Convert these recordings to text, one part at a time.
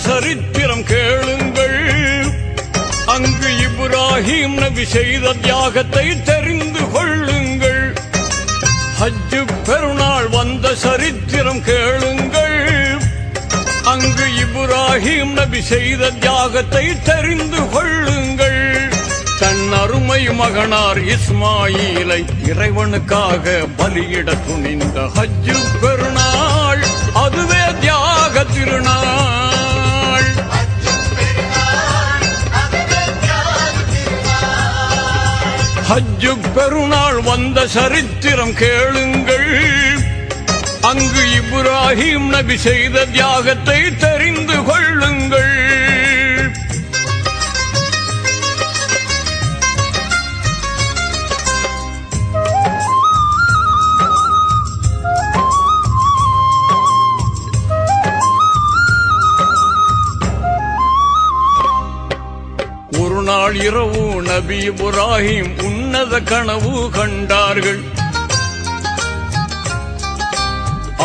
சரித்திரம் கேளுங்கள். அங்கு இப்ராஹிம் நபி செய்த தியாகத்தை தெரிந்து கொள்ளுங்கள். ஹஜ்ஜு பெருநாள் வந்த சரித்திரம் கேளுங்கள். அங்கு இப்ராஹிம் நபி செய்த தியாகத்தை தெரிந்து கொள்ளுங்கள். தன் அருமை மகனார் இஸ்மாயிலை இறைவனுக்காக பலியிட துணிந்த ஹஜ்ஜு பெருநாள் அதுவே தியாக திருநாள். ஹஜ்ஜு பெருநாள் வந்த சரித்திரம் கேளுங்கள். அங்கு இப்ராஹிம் நபி செய்த தியாகத்தை தெரிந்து கொள்ளுங்கள். ஒரு நாள் இரவு நபி இப்ராஹிம் உன்னத கனவு கண்டார்கள்.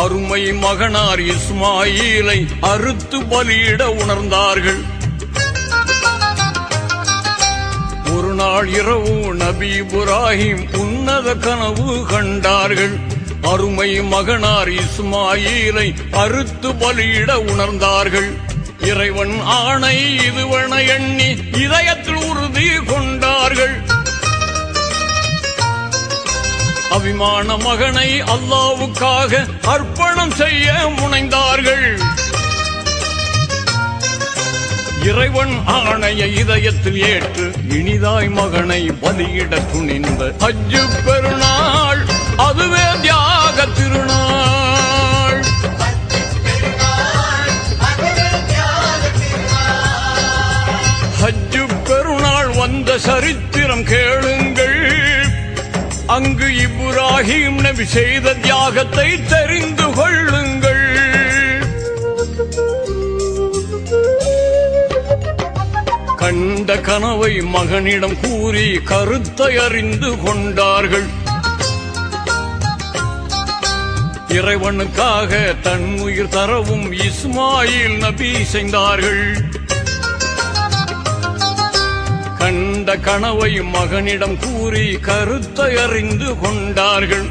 அருமை மகனார் இஸ்மாயிலை அறுத்து பலியிட உணர்ந்தார்கள். ஒரு நாள் இரவு நபி இப்ராஹிம் உன்னத கனவு கண்டார்கள். அருமை மகனார் இஸ்மாயிலை அறுத்து பலியிட உணர்ந்தார்கள். இறைவன் ஆணை இதுவென எண்ணி இதயத்தில் உறுதி கொண்டார்கள். அபிமான மகனை அல்லாவுக்காக அர்ப்பணம் செய்ய முனைந்தார்கள். இறைவன் ஆணையை இதயத்தில் ஏற்று இனிதாய் மகனை பலியிட துணிந்த ஹஜ்ஜு பெருநாள் அதுவே தியாக திருநாள். ஹஜ்ஜு பெருநாள் வந்த சரித்திரம் கேளுங்கள். அங்கு இப்ராஹிம் நபி செய்த தியாகத்தை தெரிந்து கொள்ளுங்கள். கண்ட கனவை மகனிடம் கூறி கருத்தை அறிந்து கொண்டார்கள். இறைவனுக்காக தன் உயிர் தரவும் இஸ்மாயில் நபி செய்தார்கள். கண்ட கனவை மகனிடம் கூறி கருத்தை அறிந்து கொண்டார்கள்.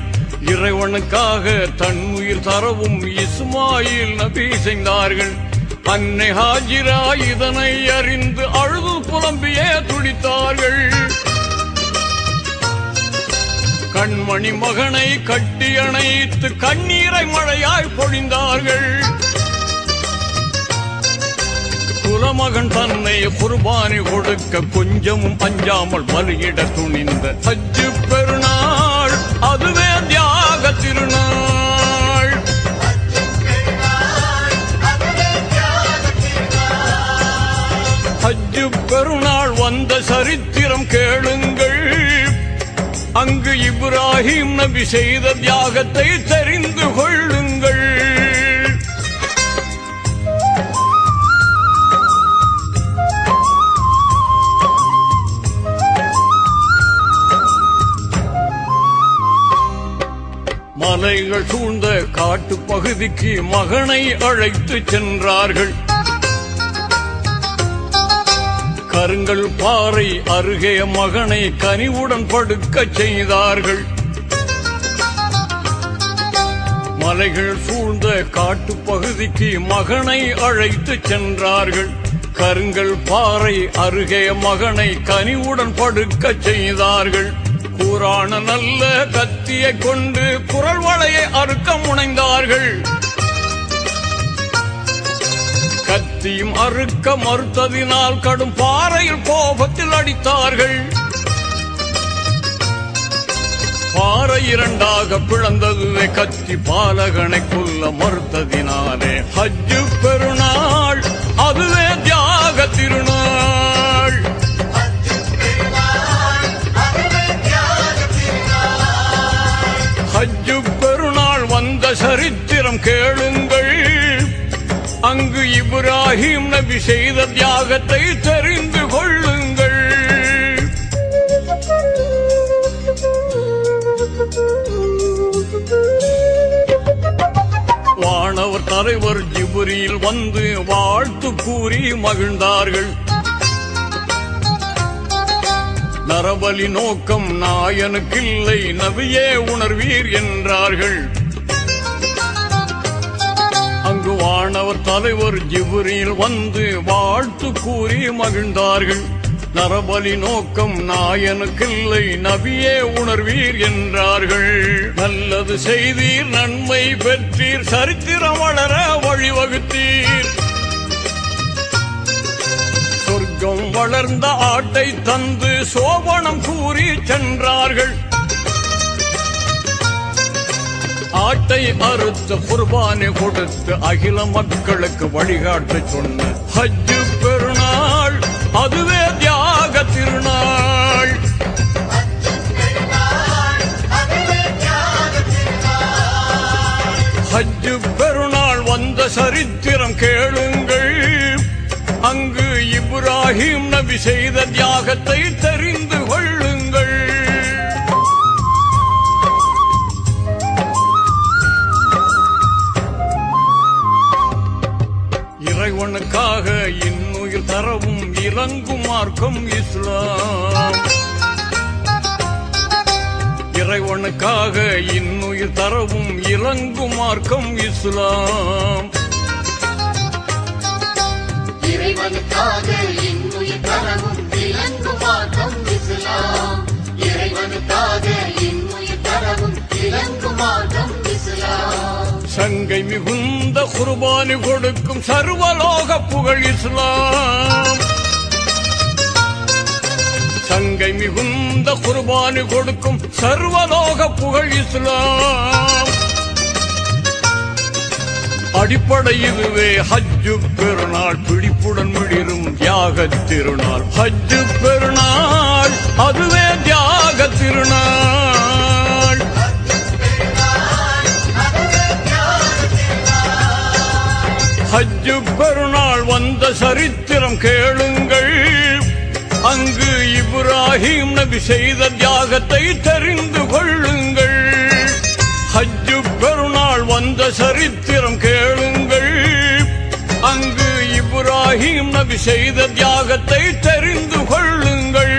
இறைவனுக்காக தன் உயிர் தரவும் இஸ்மாயில் நபி செய்தார்கள். அன்னை ஹாஜிரா இதனை அறிந்து அழுது புலம்பியே துடித்தார்கள். கண்மணி மகனை கட்டி அணைத்து கண்ணீரை மழையாய் பொழிந்தார்கள். குலமகன் தன்னை குர்பானி கொடுக்க கொஞ்சமும் அஞ்சாமல் பலியிட துணிந்த ஹஜ்ஜு பெருநாள் அதுவே தியாக திருநாள். ஹஜ்ஜு பெருநாள் வந்த சரித்திரம் கேளுங்கள். அங்கு இப்ராஹிம் நபி செய்த தியாகத்தை தெரிந்து கொள்ளுங்கள். மலைகள் சூழ்ந்த காட்டு பகுதிக்கு மகனை அழைத்து சென்றார்கள். கருங்கல் பாறை அருகே மகனை கனிவுடன் படுக்க செய்தார்கள். மலைகள் சூழ்ந்த காட்டு பகுதிக்கு மகனை அழைத்து சென்றார்கள். கருங்கல் பாறை அருகே மகனை கனிவுடன் படுக்க செய்தார்கள். கூரான நல்ல கத்தியை கொண்டு குரல் வளையை அறுக்க முனைந்தார்கள். கத்தியும் அறுக்க மறுத்ததினால் கடும் பாறையில் கோபத்தில் அடித்தார்கள். பாறை இரண்டாக பிளந்ததுவே கத்தி பாலகனை கொல்ல மறுத்ததினாலே ஹஜ்ஜு பெருநாள் அதுவே தியாக திருநாள். ஹஜ்ஜு பெருநாள் வந்த சரித்திரம் கேளுங்கள். அங்கு இப்ராஹிம் நபி செய்த தியாகத்தை தெரிந்து கொள்ளுங்கள். வானவர் தலைவர் ஜிப்ரீல் வந்து வாழ்த்து கூறி மகிழ்ந்தார்கள். நரபலி நோக்கம் நாயனுக்கில்லை, நபியே உணர்வீர் என்றார்கள். அங்கு வானவர் தலைவர் ஜிப்ரீல் வந்து வாழ்த்து கூறி மகிழ்ந்தார்கள். நரபலி நோக்கம் நாயனுக்கில்லை, நபியே உணர்வீர் என்றார்கள். நல்லது செய்தீர், நன்மை பெற்றீர், சரித்திரம் வளர வழிவகுத்தீர். சொர்க்கம் வளர்ந்த ஆட்டை தந்து சோபனம் கூறி சென்றார்கள். ஆட்டை அறுத்த குர்பானை கொடுத்து அகில மக்களுக்கு வழிகாட்ட சொன்ன ஹஜ் பெருநாள், அதுவே தியாக திருநாள். ஹஜ் பெருநாள் வந்த சரித்திரம் கேளுங்கள். அங்கு இப்ராஹிம் நபி செய்த தியாகத்தை தெரிந்து கொள்ளுங்கள். இறைவனுக்காக இன்னுயிர் தரவும் இலங்கும் மார்க்கம் இஸ்லாம். இறைவனுக்காக இன்னுயிர் தரவும் இலங்கும் மார்க்கம் இஸ்லாம். இறைவனுக்காக இன்னுயிர் தரவும் இலங்கும் மார்க்கம் இஸ்லாம். இறைவனுக்காக இன்னுயிர் தரவும் இலங்கும் மார்க்கம் இஸ்லாம். சங்கை மிகுந்த குர்பானி கொடுக்கும் சர்வலோக புகழ் இஸ்லாம். சங்கை மிகுந்த குர்பானி கொடுக்கும் சர்வலோக புகழ் இஸ்லாம். அடிப்படை இதுவே ஹஜ்ஜு பெருநாள், பிடிப்புடன் மிளிரும் தியாக திருநாள். ஹஜ்ஜு பெருநாள், அதுவே தியாக திருநாள். ஹஜ்ஜு பெருநாள் வந்த சரித்திரம் கேளுங்கள். அங்கு இப்ராஹிம் நபி செய்த தியாகத்தை தெரிந்து கொள்ளுங்கள். ஹஜ்ஜு பெருநாள் வந்த சரித்திரம் கேளுங்கள். அங்கு இப்ராஹிம் நபி செய்த தியாகத்தை தெரிந்து கொள்ளுங்கள்.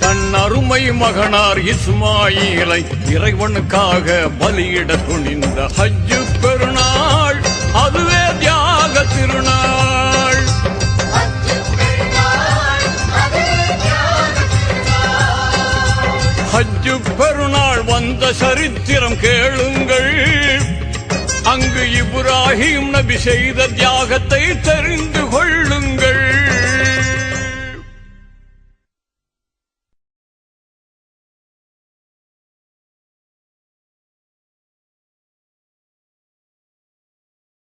தன் அருமை மகனார் இஸ்மாயிலை இறைவனுக்காக பலியிட துணிந்த ஹஜ்ஜு பெருநாள், அதுவே தியாக திருநாள். ஹஜ்ஜு பெருநாள் வந்த சரித்திரம் கேளுங்கள். அங்கு இப்ராஹிம் நபி செய்த தியாகத்தை தெரிந்து கொள்ளுங்கள்.